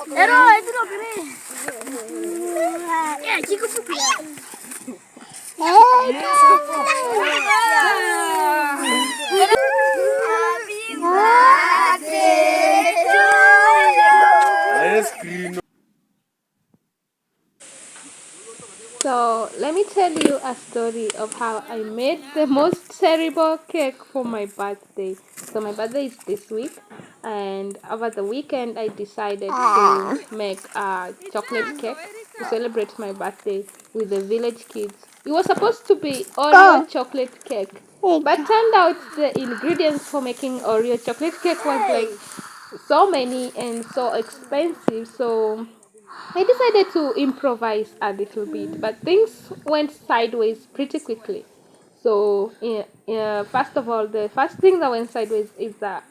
So let me tell you a story of how I made the most terrible cake for my birthday. So my birthday is this week, and over the weekend I decided to make a chocolate cake to celebrate my birthday with the village kids. It was supposed to be Oreo chocolate cake, but turned out the ingredients for making Oreo chocolate cake was like so many and so expensive. So I decided to improvise a little bit, but things went sideways pretty quickly. So, first of all, the first thing that went sideways is that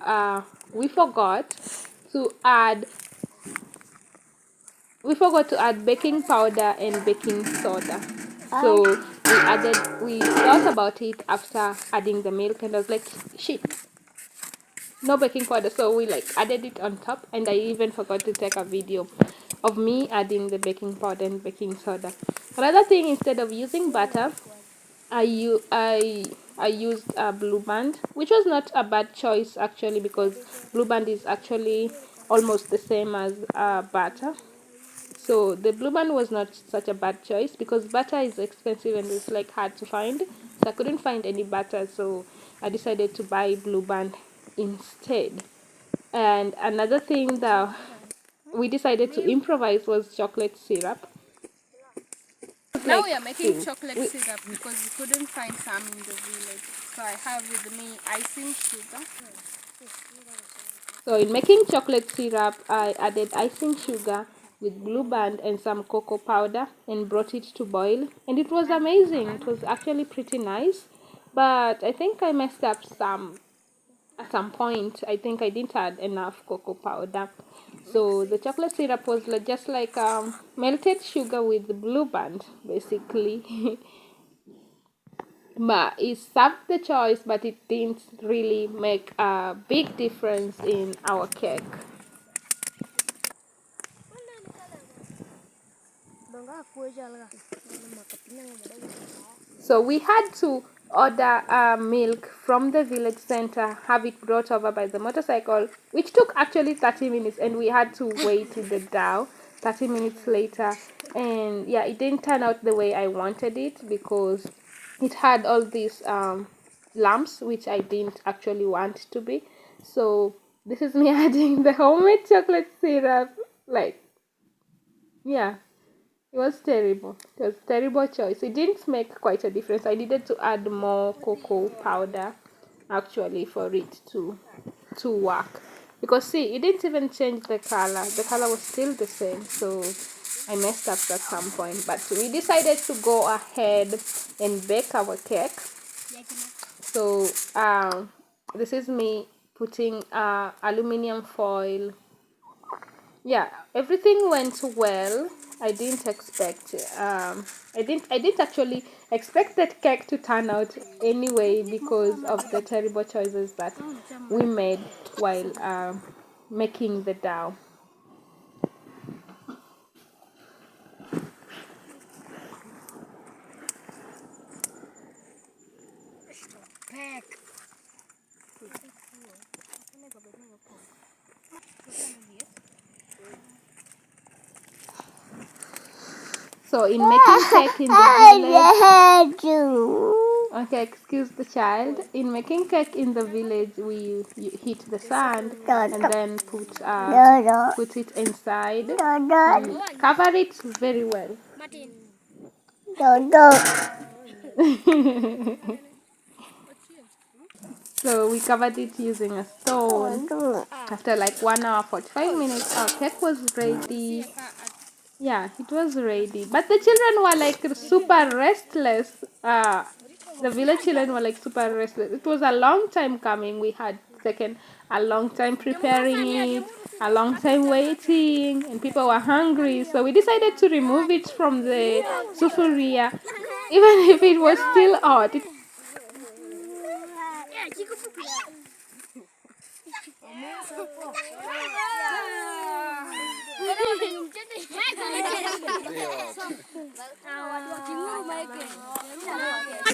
we forgot to add we forgot to add baking powder and baking soda. So we thought about it after adding the milk, and I was like, shit, no baking powder, so we like added it on top, and I even forgot to take a video of me adding the baking powder and baking soda. Another thing, instead of using butter, I used a blue band, which was not a bad choice actually, because blue band is actually almost the same as butter. So the blue band was not such a bad choice because butter is expensive and it's like hard to find. So I couldn't find any butter, so I decided to buy blue band instead. And another thing that we decided to improvise was chocolate syrup. Now we are making chocolate syrup because we couldn't find some in the village. So I have with me icing sugar. So in making chocolate syrup, I added icing sugar with blue band and some cocoa powder and brought it to boil, and it was amazing. It was actually pretty nice, but I think I messed up some at some point. I think I didn't add enough cocoa powder. So the chocolate syrup was like, just like melted sugar with blue band, basically. But it served the choice, but it didn't really make a big difference in our cake. So we had to order milk from the village center, have it brought over by the motorcycle, which took actually 30 minutes, and we had to wait in the dow 30 minutes later. And yeah, it didn't turn out the way I wanted it because it had all these lumps, which I didn't actually want to be. So this is me adding the homemade chocolate syrup. Like, yeah. It was terrible. It was a terrible choice. It didn't make quite a difference. I needed to add more cocoa powder actually for it to work. Because see, it didn't even change the color. The color was still the same. So I messed up at some point. But we decided to go ahead and bake our cake. So this is me putting aluminum foil. Yeah, everything went well. I didn't expect I didn't actually expect that cake to turn out anyway because of the terrible choices that we made while making the dough. So in making cake in the village, okay, excuse the child. In making cake in the village, you heat the sand and then put it inside and cover it very well. So we covered it using a stone. After like 1 hour 45 minutes, our cake was ready. Yeah, it was ready. But the children were like super restless. The village children were like super restless. It was a long time coming. We had taken a long time preparing it, a long time waiting, and people were hungry. So we decided to remove it from the sufuria, even if it was still hot.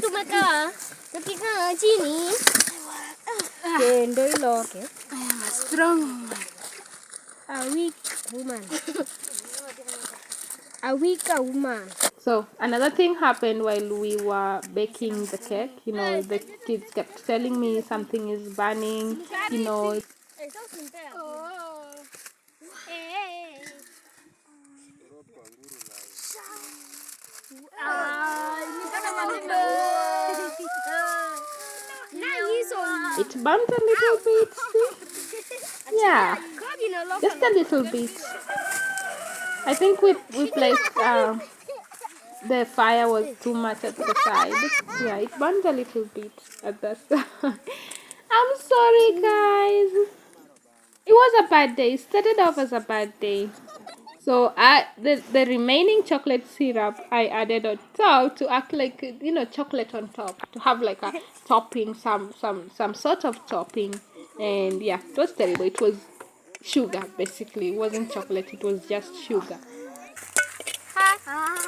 Tumekaa tukikaa chini ndio iloke. I am a strong woman. A weak woman. A weaker woman. So another thing happened while we were baking the cake. You know, the kids kept telling me something is burning. You know, it burnt a little bit. See? Yeah, just a little bit. I think we placed the fire was too much at the side. Yeah, it burned a little bit at the side. I'm sorry, guys. It was a bad day. It started off as a bad day. So the remaining chocolate syrup I added on top to act like, you know, chocolate on top, to have like a topping, some sort of topping. And yeah, it was terrible. It was sugar basically. It wasn't chocolate. It was just sugar. Happy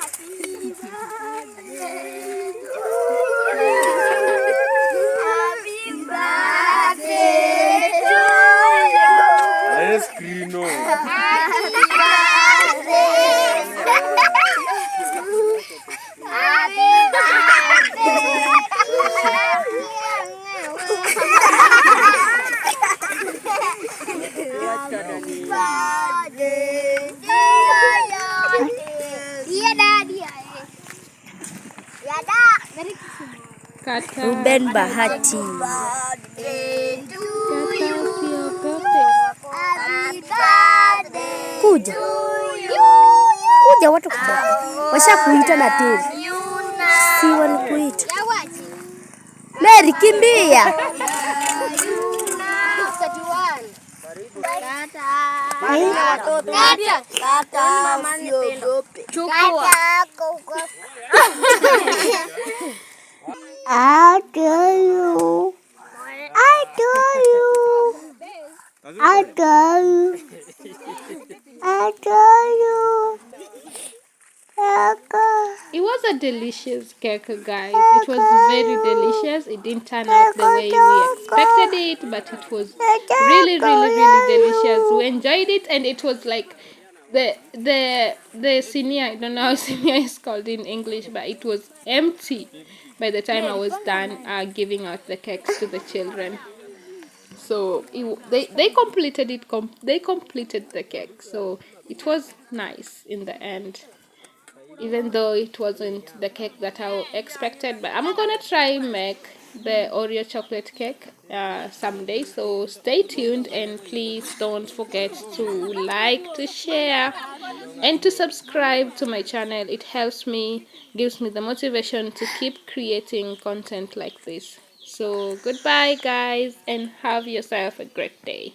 birthday to you. Ice cream, no. Happy birthday. Happy birthday to you. Ruben Bahati. Kuja. Kuja watu washakuita na tena. Si walikuita. Mary kimbia. I tell you. I tell you. I tell you. I tell you. It was a delicious cake, guys. It was very delicious. It didn't turn out the way we expected it, but it was really, really, really delicious. We enjoyed it, and it was like the senior, I don't know how senior is called in English, but it was empty by the time I was done giving out the cakes to the children. So they completed it. They completed the cake, so it was nice in the end, even though it wasn't the cake that I expected. But I'm gonna try make the Oreo chocolate cake someday, so stay tuned, and please don't forget to like, to share, and to subscribe to my channel. It helps me, gives me the motivation to keep creating content like this. So goodbye, guys, and have yourself a great day.